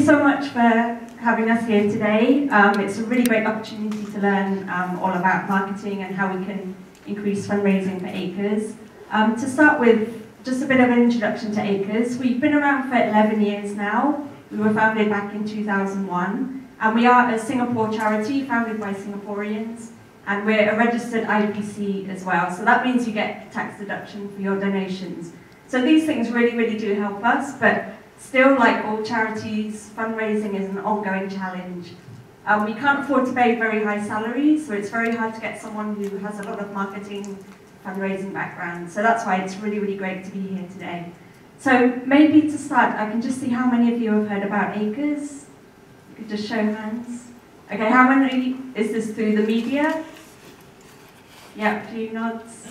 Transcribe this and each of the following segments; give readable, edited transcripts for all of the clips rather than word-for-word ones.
so much for having us here today. It's a really great opportunity to learn all about marketing and how we can increase fundraising for Acres. To start with, just a bit of an introduction to Acres. We've been around for 11 years now. We were founded back in 2001, and we are a Singapore charity founded by Singaporeans, and we're a registered IPC as well. So that means you get tax deduction for your donations. So these things really, really do help us, but still, like all charities, fundraising is an ongoing challenge. We can't afford to pay very high salaries, so it's very hard to get someone who has a lot of marketing, fundraising background. So that's why it's really, really great to be here today. So maybe to start, I can just see how many of you have heard about Acres. You could just show hands. Okay, how many is this through the media? Yeah, a few nods.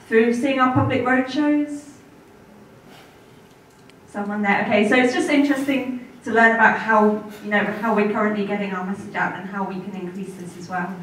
Through seeing our public roadshows? Someone there. Okay, so it's just interesting to learn about how, how we're currently getting our message out and how we can increase this as well.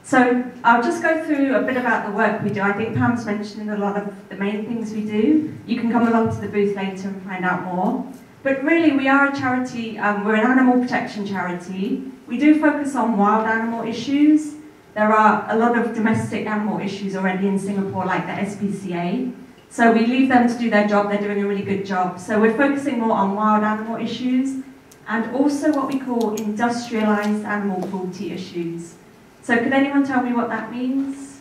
So I'll just go through a bit about the work we do. I think Pam's mentioned a lot of the main things we do. You can come along to the booth later and find out more. But really, we are a charity, we're an animal protection charity. We do focus on wild animal issues. There are a lot of domestic animal issues already in Singapore, like the SPCA. So we leave them to do their job, they're doing a really good job. So we're focusing more on wild animal issues and also what we call industrialized animal cruelty issues. So could anyone tell me what that means?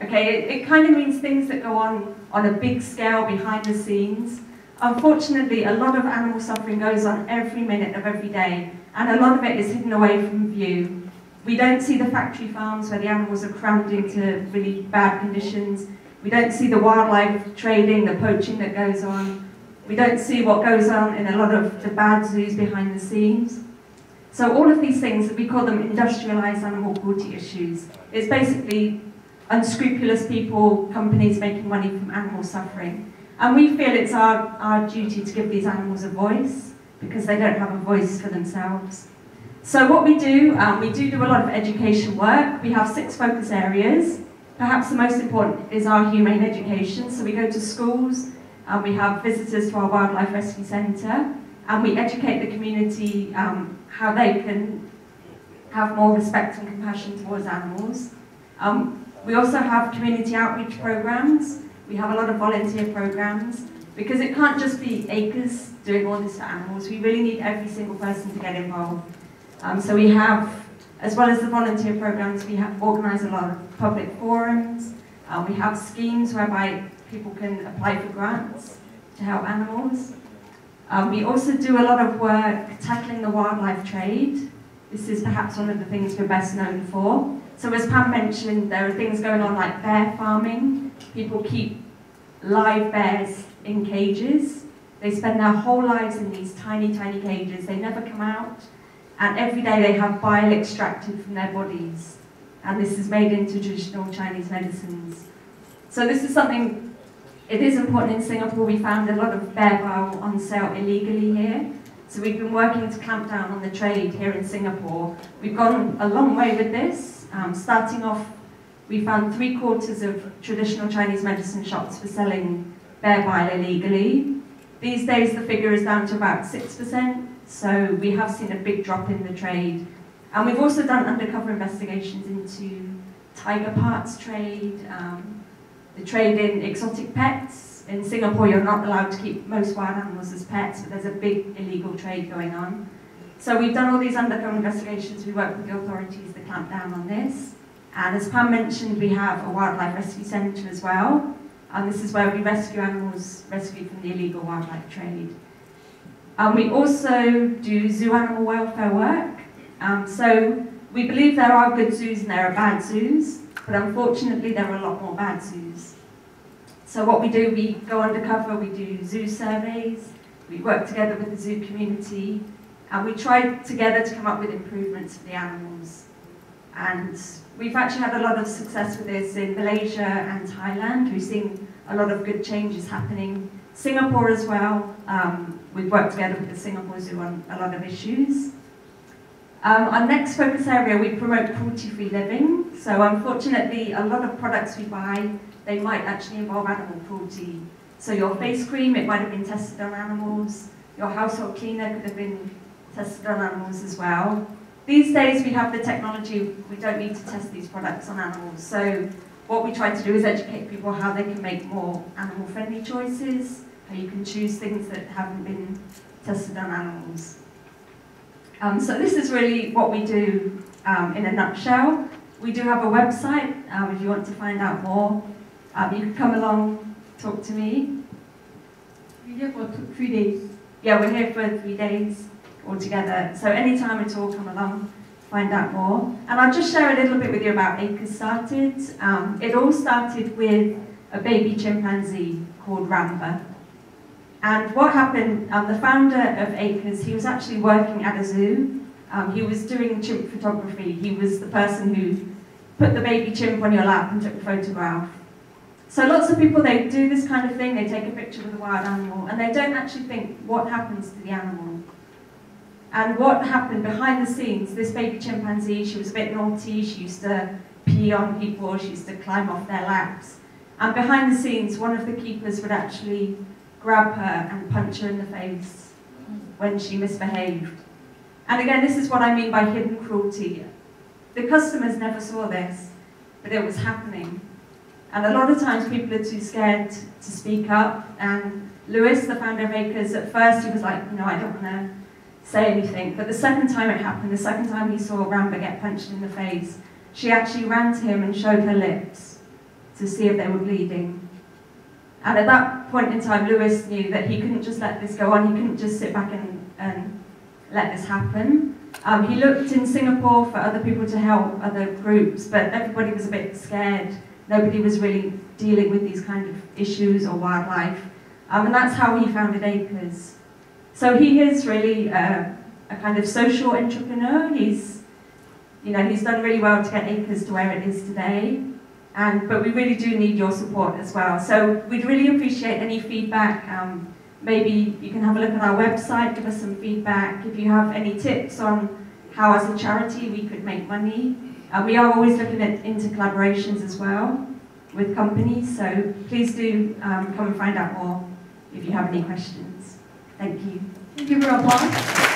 Okay, it kind of means things that go on a big scale behind the scenes. Unfortunately, a lot of animal suffering goes on every minute of every day, and a lot of it is hidden away from view. We don't see the factory farms where the animals are crammed into really bad conditions. We don't see the wildlife trading, the poaching that goes on. We don't see what goes on in a lot of the bad zoos behind the scenes. So all of these things, we call them industrialized animal cruelty issues. It's basically unscrupulous people, companies making money from animal suffering. And we feel it's our duty to give these animals a voice because they don't have a voice for themselves. So what we do a lot of education work. We have 6 focus areas. Perhaps the most important is our humane education. So we go to schools, and we have visitors to our wildlife rescue centre, and we educate the community how they can have more respect and compassion towards animals. We also have community outreach programs. We have a lot of volunteer programs, because it can't just be Acres doing all this for animals. We really need every single person to get involved. So we have, as well as the volunteer programs, we have organised a lot of public forums. We have schemes whereby people can apply for grants to help animals. We also do a lot of work tackling the wildlife trade. This is perhaps one of the things we're best known for. So as Pam mentioned, there are things going on like bear farming. People keep live bears in cages. They spend their whole lives in these tiny, tiny cages. They never come out. And every day they have bile extracted from their bodies. And this is made into traditional Chinese medicines. So this is something, it is important in Singapore. We found a lot of bear bile on sale illegally here. So we've been working to clamp down on the trade here in Singapore. We've gone a long way with this. Starting off, we found 3/4 of traditional Chinese medicine shops for selling bear bile illegally. These days the figure is down to about 6%. So we have seen a big drop in the trade. And we've also done undercover investigations into tiger parts trade, the trade in exotic pets. In Singapore, you're not allowed to keep most wild animals as pets, but there's a big illegal trade going on. So we've done all these undercover investigations. We work with the authorities to clamp down on this. And as Pam mentioned, we have a wildlife rescue centre as well. And this is where we rescue animals rescued from the illegal wildlife trade. We also do zoo animal welfare work. So we believe there are good zoos and there are bad zoos, but unfortunately there are a lot more bad zoos. So what we do, we go undercover, we do zoo surveys, we work together with the zoo community, and we try together to come up with improvements for the animals. And we've actually had a lot of success with this in Malaysia and Thailand. We've seen a lot of good changes happening. Singapore as well. We've worked together with the Singapore Zoo on a lot of issues. Our next focus area, we promote cruelty-free living. So unfortunately, a lot of products we buy, they might actually involve animal cruelty. So your face cream, it might have been tested on animals. Your household cleaner could have been tested on animals as well. These days we have the technology, we don't need to test these products on animals. So what we try to do is educate people how they can make more animal-friendly choices, how you can choose things that haven't been tested on animals. So this is really what we do in a nutshell. We do have a website if you want to find out more. You can come along, talk to me. We're here for 3 days. Yeah, we're here for 3 days altogether. So anytime at all, come along, find out more. And I'll just share a little bit with you about Acres started. It all started with a baby chimpanzee called Ramba. And what happened, the founder of Acres, he was actually working at a zoo. He was doing chimp photography. He was the person who put the baby chimp on your lap and took a photograph. So lots of people, they do this kind of thing, they take a picture with a wild animal, and they don't actually think what happens to the animal. And what happened behind the scenes, this baby chimpanzee, she was a bit naughty, she used to pee on people, she used to climb off their laps. And behind the scenes, one of the keepers would actually grab her and punch her in the face when she misbehaved. And again, this is what I mean by hidden cruelty. The customers never saw this, but it was happening. And a lot of times people are too scared to speak up. And Lewis, the founder of Acres, at first he was like, no, I don't want to say anything. But the second time it happened, the second time he saw Ramba get punched in the face, she actually ran to him and showed her lips to see if they were bleeding. And at that point in time, Lewis knew that he couldn't just let this go on, he couldn't just sit back and let this happen. He looked in Singapore for other people to help, other groups, but everybody was a bit scared. Nobody was really dealing with these kind of issues or wildlife. And that's how he founded Acres. So he is really a kind of social entrepreneur. He's done really well to get Acres to where it is today. But we really do need your support as well. So we'd really appreciate any feedback. Maybe you can have a look at our website, give us some feedback. If you have any tips on how as a charity we could make money. We are always looking into collaborations as well with companies, so please do come and find out more if you have any questions. Thank you. Thank you for applause.